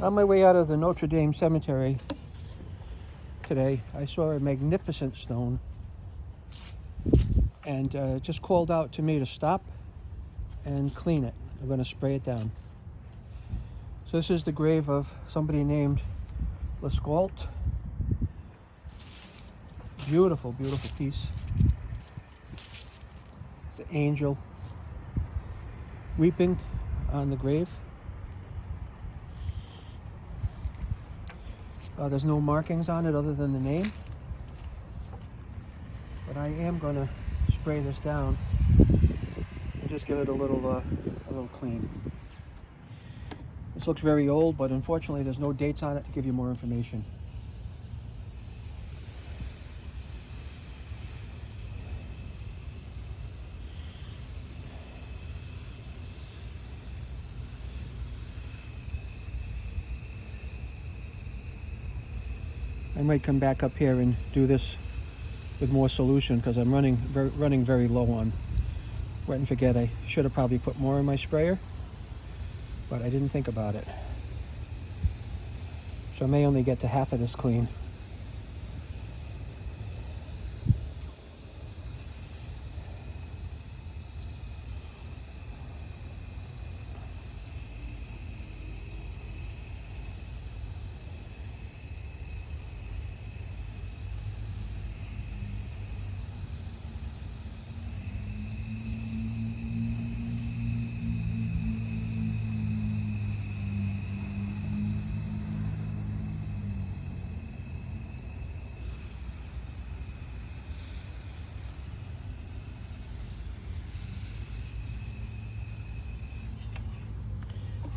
On my way out of the Notre Dame Cemetery today, I saw a magnificent stone, and it just called out to me to stop and clean it. I'm going to spray it down. So this is the grave of somebody named Lescault. Beautiful, beautiful piece. It's an angel weeping on the grave. There's no markings on it other than the name, but I am going to spray this down and just give it a little clean. This looks very old, but unfortunately there's no dates on it to give you more information. I might come back up here and do this with more solution because I'm running very low on wet and forget. I should have probably put more in my sprayer, but I didn't think about it. So I may only get to half of this clean.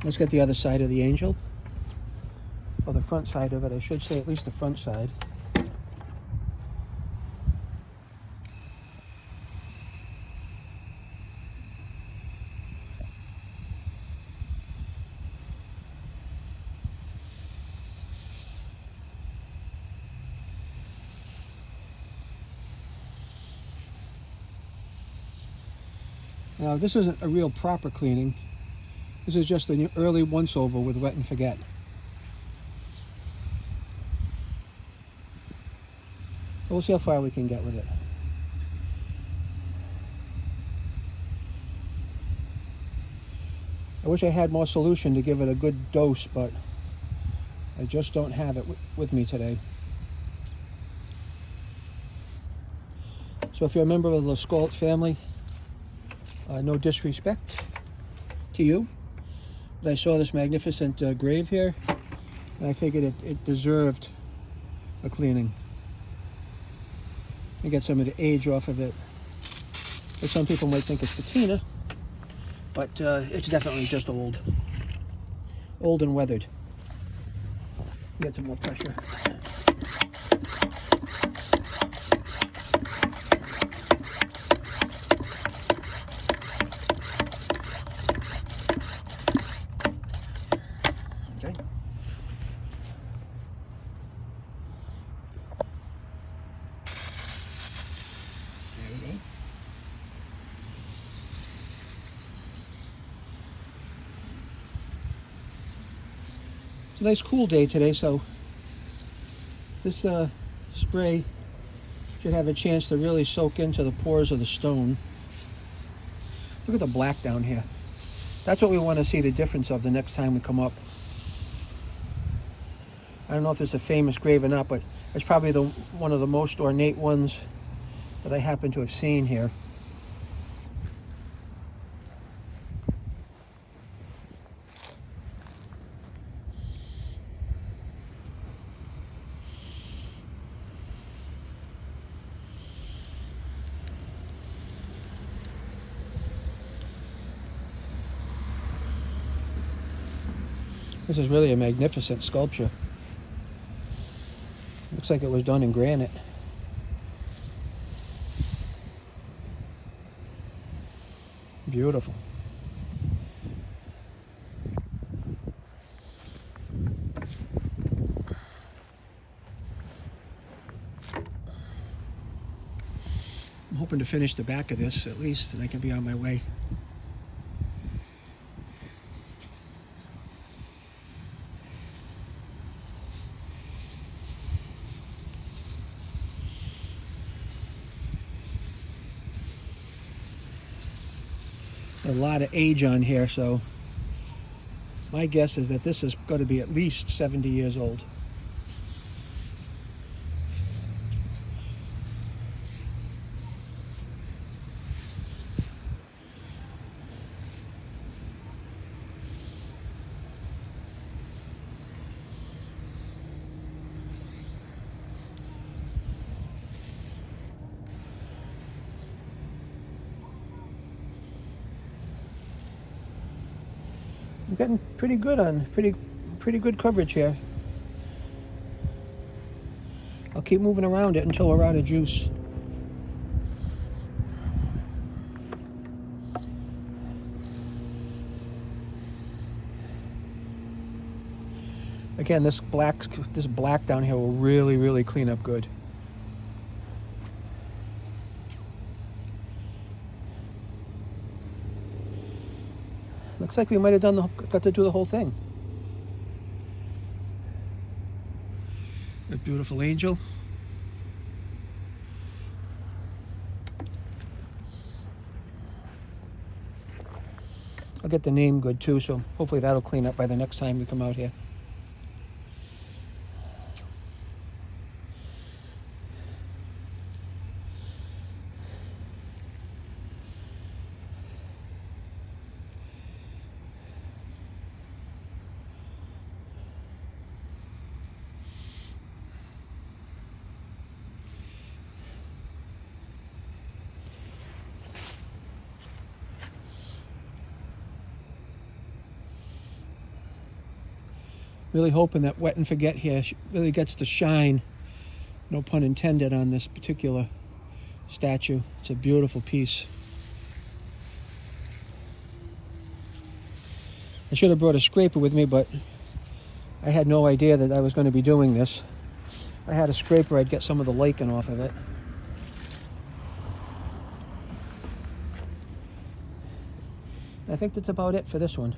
Let's get the other side of the angel, or the front side of it, I should say, at least the front side. Now, this isn't a real proper cleaning. This is just an early once-over with wet and forget. We'll see how far we can get with it. I wish I had more solution to give it a good dose, but I just don't have it with me today. So if you're a member of the Lescault family, no disrespect to you. But I saw this magnificent grave here, and I figured it deserved a cleaning. You get some of the age off of it. But some people might think it's patina, but it's definitely just old. Old and weathered. Get some more pressure. It's a nice cool day today, so this spray should have a chance to really soak into the pores of the stone. Look at the black down here. That's what we want to see the difference of the next time we come up. I don't know if it's a famous grave or not, but it's probably one of the most ornate ones that I happen to have seen here. This is really a magnificent sculpture. Looks like it was done in granite. Beautiful. I'm hoping to finish the back of this at least, and I can be on my way. A lot of age on here, so my guess is that this is going to be at least 70 years old. I'm getting pretty good coverage here. I'll keep moving around it until we're out of juice. Again, this black down here will really clean up good. Looks like we might have got to do the whole thing. A beautiful angel. I'll get the name good too, so hopefully that'll clean up by the next time we come out here. Really hoping that wet and forget here really gets to shine, no pun intended, on this particular statue. It's a beautiful piece. I should have brought a scraper with me, but I had no idea that I was going to be doing this. If I had a scraper, I'd get some of the lichen off of it. I think that's about it for this one.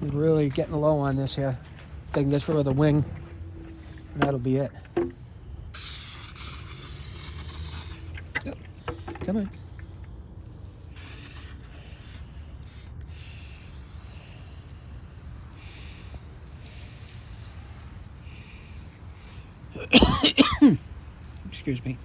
We're really getting low on this here. Taking this for the wing, and that'll be it. Yep. Come on. Excuse me.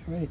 All right.